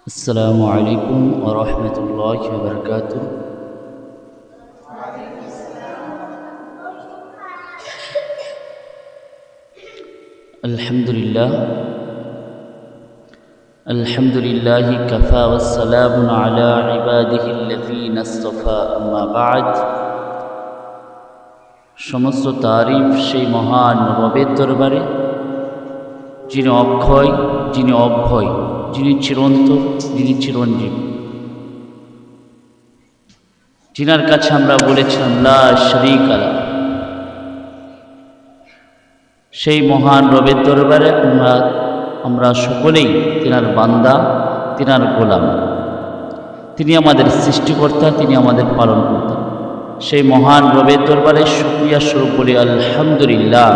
السلام عليكم ورحمة الله وبركاته. الحمد لله كفى والسلام على عباده الذين اصطفى أما بعد. সমস্ত তারিফ সেই মহান রবের দরবারে, যিনি অক্ষয়, যিনি অভয়, যিনি চিরন্তন, যিনি চিরঞ্জীব, যিনার কাছে আমরা বলেছিলাম লা শারীকা লাহু। সেই মহান রবের দরবারে আমরা সকলেই তিনার বান্দা, তিনার গোলাম। তিনি আমাদের সৃষ্টিকর্তা, তিনি আমাদের পালনকর্তা। সেই মহান রবের দরবারে শুকরিয়া স্বরূপ বলি আলহামদুলিল্লাহ।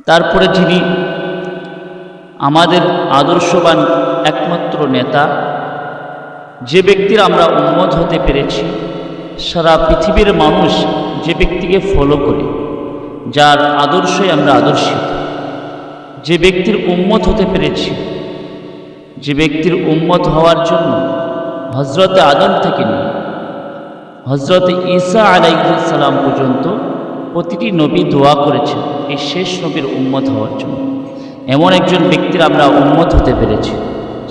তারপরে যিনি আমাদের আদর্শবান একমাত্র নেতা, যে ব্যক্তির আমরা উম্মত হতে পেরেছি, সারা পৃথিবীর মানুষ যে ব্যক্তিকে ফলো করে, যার আদর্শে আমরা আদর্শিত, যে ব্যক্তির উম্মত হতে পেরেছি, যে ব্যক্তির উম্মত হওয়ার জন্য হযরত আদম থেকে নিয়ে হযরত ঈসা আলাইহিস সালাম পর্যন্ত প্রতিটি নবী দোয়া করেছেন এই শেষ নবীর উম্মত হওয়ার জন্য। এমন একজন ব্যক্তির আমরা উম্মত হতে পেরেছি,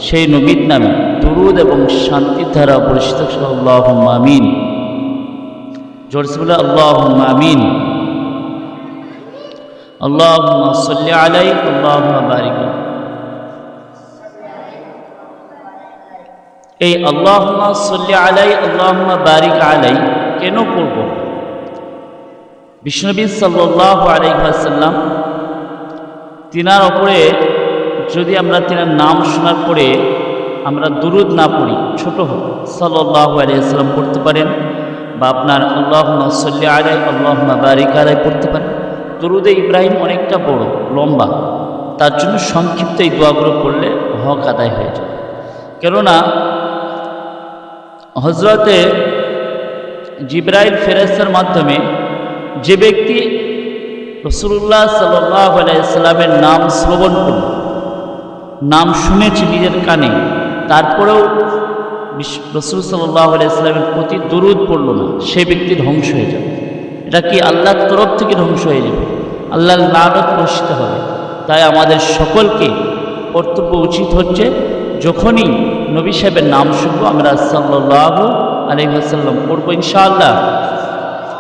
সেই নবীর নামে দুরূদ এবং শান্তির ধারা বর্ষিত আল্লাহুম্মা আমিন। জোরসে বলে আল্লাহুম্মা আমিন। আল্লাহুম্মা সাল্লি আলাইহি আল্লাহুম্মা বারিক। এই আল্লাহুম্মা সাল্লি আলাইহি আল্লাহুম্মা বারিক আলাইহি কেন পড়ব? বিশ্বনবী সাল্লাল্লাহু আলাইহি ওয়াসাল্লাম, তিনার উপরে যদি আমরা তিনার নাম শোনার পরে আমরা দুরূদ না পড়ি, ছোট হোক, সাল্লাল্লাহু আলাইহি ওয়াসাল্লাম পড়তে পারেন, বা আপনার আল্লাহুম্মা সাল্লি আলাইহি আল্লাহুম্মা বারিক আলাইহি পড়তে পারেন। দুরূদে ইব্রাহিম অনেকটা বড়, লম্বা, তার জন্য সংক্ষিপ্ত এই দোয়াগুলো পড়লে হক আদায় হয়ে যায়। কেননা হযরতে জিবরাইল ফেরেশতার মাধ্যমে যে ব্যক্তি রাসূলুল্লাহ সাল্লাল্লাহু আলাইহি সাল্লামের নাম শ্রবণ করল, নাম শুনেছে নিজের কানে, তারপরেও রাসূল সাল্লাল্লাহু আলাইহি সাল্লামের প্রতি দুরূদ পড়ল না, সে ব্যক্তি ধ্বংস হয়ে যাবে। এটা কি আল্লাহর তরফ থেকে ধ্বংস হয়ে যাবে, আল্লাহর লানত বর্ষিত হবে। তাই আমাদের সকলকে কর্তব্য উচিত হচ্ছে, যখনই নবী সাহেবের নাম শুনবো আমরা সাল্লাল্লাহু আলাইহি ওয়াসাল্লাম পড়বো ইনশাআল্লাহ।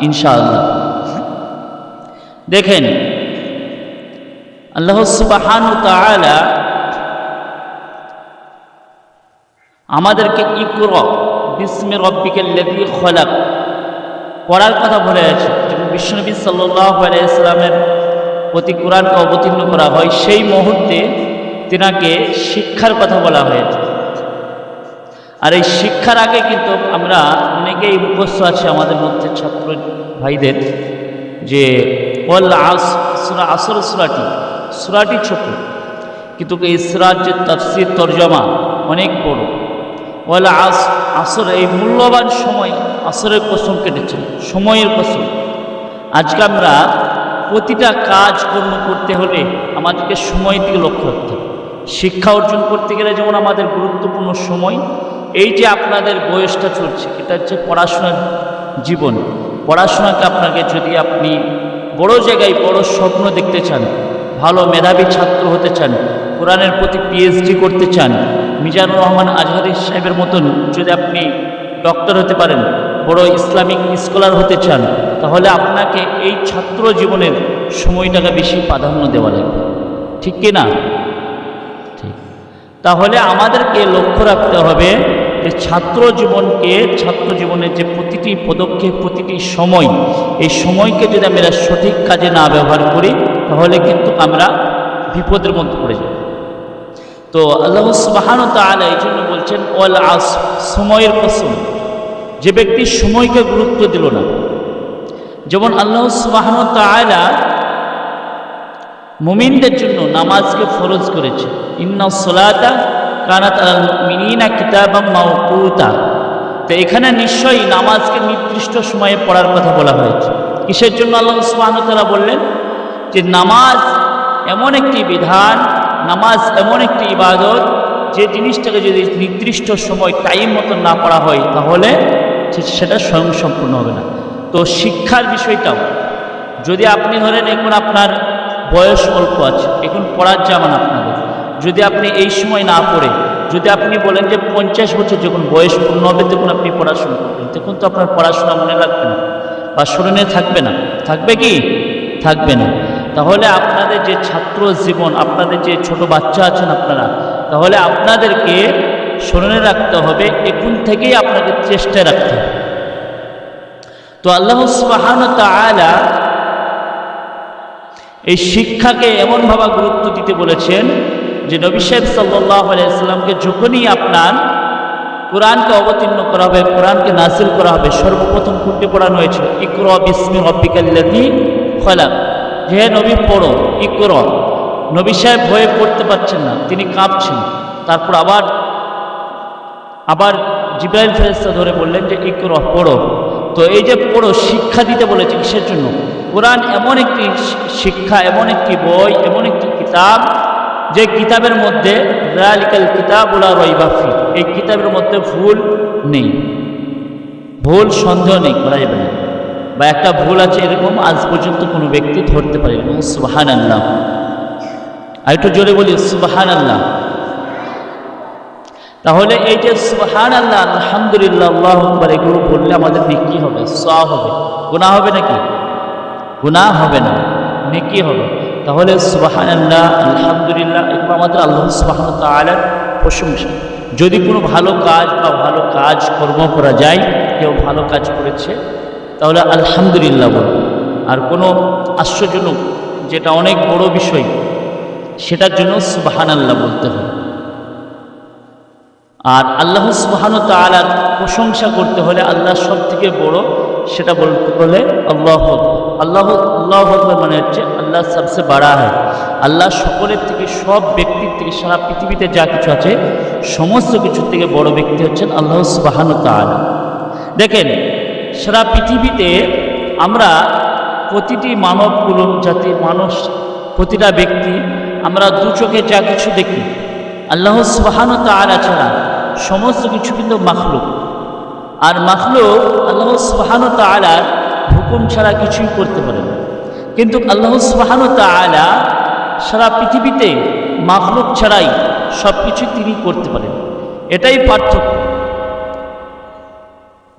ইনশাআল্লাহ দেখেন, আল্লাহ সুবহানাহু ওয়া তাআলা আমাদেরকে ইকরা বিসমি রাব্বিকাল্লাযী খলাক পড়ার কথা বলে আছে। যখন বিশ্বনবী সাল্লাল্লাহু আলাইহি ওয়াসাল্লামের প্রতি কোরআনকে অবতীর্ণ করা হয়, সেই মুহূর্তে তিনাকে শিক্ষার কথা বলা হয়েছে। আর এই শিক্ষার আগে কিন্তু আমরা অনেকেই মুখস্থ আছে আমাদের মধ্যে ছাত্র ভাইদের, যে আসর সূরাটি ছোট, কিন্তু এই সূরার যে তাফসীর তরজমা অনেক বড়। আসর, এই মূল্যবান সময়, আসরের কসম কেটেছে, সময়ের কসম। আজকে আমরা প্রতিটা কাজ কর্ম করতে হলে আমাদেরকে সময়ের দিকে লক্ষ্য রাখতে হবে। শিক্ষা অর্জন করতে গেলে যেমন আমাদের গুরুত্বপূর্ণ সময়, এই যে আপনাদের বয়সটা চলছে, এটা হচ্ছে পড়াশোনার জীবন। পড়াশোনাকে আপনাকে, যদি আপনি বড় জায়গায় বড় স্বপ্ন দেখতে চান, ভালো মেধাবী ছাত্র হতে চান, কোরআনের প্রতি পিএইচডি করতে চান, মিজানুর রহমান আজহারি সাহেবের মতন যদি আপনি ডক্টর হতে পারেন, বড় ইসলামিক স্কলার হতে চান, তাহলে আপনাকে এই ছাত্র জীবনের সময়টাকে বেশি প্রাধান্য দেওয়া লাগবে, ঠিক কি না? ঠিক। তাহলে আমাদেরকে লক্ষ্য রাখতে হবে যে ছাত্র জীবনের যে প্রতিটি পদক্ষেপ, প্রতিটি সময়, এই সময়কে যদি আমরা সঠিক কাজে না ব্যবহার করি, তাহলে কিন্তু আমরা বিপদের মধ্যে পড়ে যাব। তো আল্লাহ সুবহানাহু ওয়া তাআলা এই জন্য বলছেন ওয়াল আসর, সময়ের কসম। যে ব্যক্তি সময়কে গুরুত্ব দিল না, যেমন আল্লাহ সুবহানাহু ওয়া তাআলা মুমিনদের জন্য নামাজকে ফরজ করেছে, ইন্নাস সালাতা কানাত আলাল মুমিনিনা কিতাবাম মাওকুতা। তো এখানে নিশ্চয়ই নামাজকে নির্দিষ্ট সময়ে পড়ার কথা বলা হয়েছে। কিসের জন্য আল্লাহ সুবহানাহু ওয়া তাআলা বললেন যে নামাজ এমন একটি বিধান, নামাজ এমন একটি ইবাদত, যে জিনিসটাকে যদি নির্দিষ্ট সময় টাইম মতো না পড়া হয় তাহলে সেটা স্বয়ংসম্পূর্ণ হবে না। তো শিক্ষার বিষয়টাও, যদি আপনি ধরেন এখন আপনার বয়স অল্প আছে, এখন পড়ার জামান আপনাদের, যদি আপনি এই সময় না পড়ে যদি আপনি বলেন যে 50 বছর যখন বয়স পূর্ণ হবে তখন আপনি পড়াশোনা করবেন, তখন তো আপনার পড়াশোনা মনে রাখবে না বা স্মরণে থাকবে না। থাকবে কি? থাকবে না। তাহলে আপনাদের যে ছাত্র জীবন, আপনাদের যে ছোট বাচ্চা আছেন আপনারা, তাহলে আপনাদেরকে স্মরণে রাখতে হবে, এখন থেকেই আপনাকে চেষ্টায় রাখতে হবে। তো আল্লাহ সুবহানাহু ওয়া তাআলা এই শিক্ষাকে এমনভাবে গুরুত্ব দিতে বলেছেন যে নবী সাহেব সাল্লাল্লাহু আলাইহি ওয়াসাল্লামকে যখনই আপনার কোরআনকে অবতীর্ণ করা হবে, কোরআনকে নাযিল করা হবে, সর্বপ্রথম কোনটি পড়ানো হয়েছে? ইকরা বিসমি রাব্বিকাল্লাযী খলাক। যে নবী পড়ো, ইকরা। নবী সাহেব ভয়ে পড়তে পারছেন না, তিনি কাঁপছেন। তারপর আবার জিবরাইল ফেরেশতা ধরে বললেন যে ইকরা, পড়ো। তো এই যে পড়ো, শিক্ষা দিতে বলেছে কিসের জন্য? কোরআন এমন একটি শিক্ষা, এমন একটি বই, এমন একটি কিতাব, যে কিতাবের মধ্যে যালিকাল কিতাবু লা রাইবা ফীহ, এই কিতাবের মধ্যে ভুল নেই, ভুল সন্দেহ নেই, করা যাবে না। বা একটা ভুল আছে এরকম আজ পর্যন্ত কোনো ব্যক্তি ধরতে পারেনি। সুবহানাল্লাহ। আর একটু জোরে বলি সুবহানাল্লাহ। তাহলে এই যে সুবহানাল্লাহ, আলহামদুলিল্লাহ, আল্লাহু আকবার, এগুলো বললে আমাদের নেকি হবে, সওয়াব হবে। গুনাহ হবে নাকি? গুনাহ হবে না, নেকি হবে। তাহলে সুবহানাল্লাহ, আলহামদুলিল্লাহ, এগুলো আমাদের আল্লাহ সুবহানাহু ওয়া তাআলার প্রশংসা। যদি কোনো ভালো কাজ বা ভালো কাজ কর্ম করা যায়, কেউ ভালো কাজ করেছে, তাহলে আলহামদুলিল্লাহ বলবে। আর কোনো আশ্চর্যজনক, যেটা অনেক বড় বিষয়, সেটার জন্য সুবহানাল্লাহ বলতে হবে। আর আল্লাহ সুবহানাহু ওয়া তাআলার প্রশংসা করতে হলে আল্লাহ সব থেকে বড়, সেটা বলতে হলে আল্লাহু আকবার। আল্লাহু আকবার মানে হচ্ছে আল্লাহ সবচেয়ে বড় হয়। আল্লাহ সকলের থেকে, সব ব্যক্তির থেকে, সারা পৃথিবীতে যা কিছু আছে সমস্ত কিছুর থেকে বড় ব্যক্তি হচ্ছেন আল্লাহ সুবহানাহু ওয়া তাআলা। দেখেন, সারা পৃথিবীতে আমরা প্রতিটি মানবগুলো, জাতির মানুষ, প্রতিটা ব্যক্তি, আমরা দু চোখে যা কিছু দেখি, আল্লাহ সুবহানাহু ওয়া তাআলা ছাড়া সমস্ত কিছু কিন্তু মাখলুক। আর মাখলুক আল্লাহ সুবহানাহু ওয়া তাআলার হুকুম ছাড়া কিছুই করতে পারে না। কিন্তু আল্লাহ সুবহানাহু ওয়া তাআলা সারা পৃথিবীতে মাখলুক ছাড়াই সব কিছু তিনি করতে পারেন। এটাই পার্থক্য।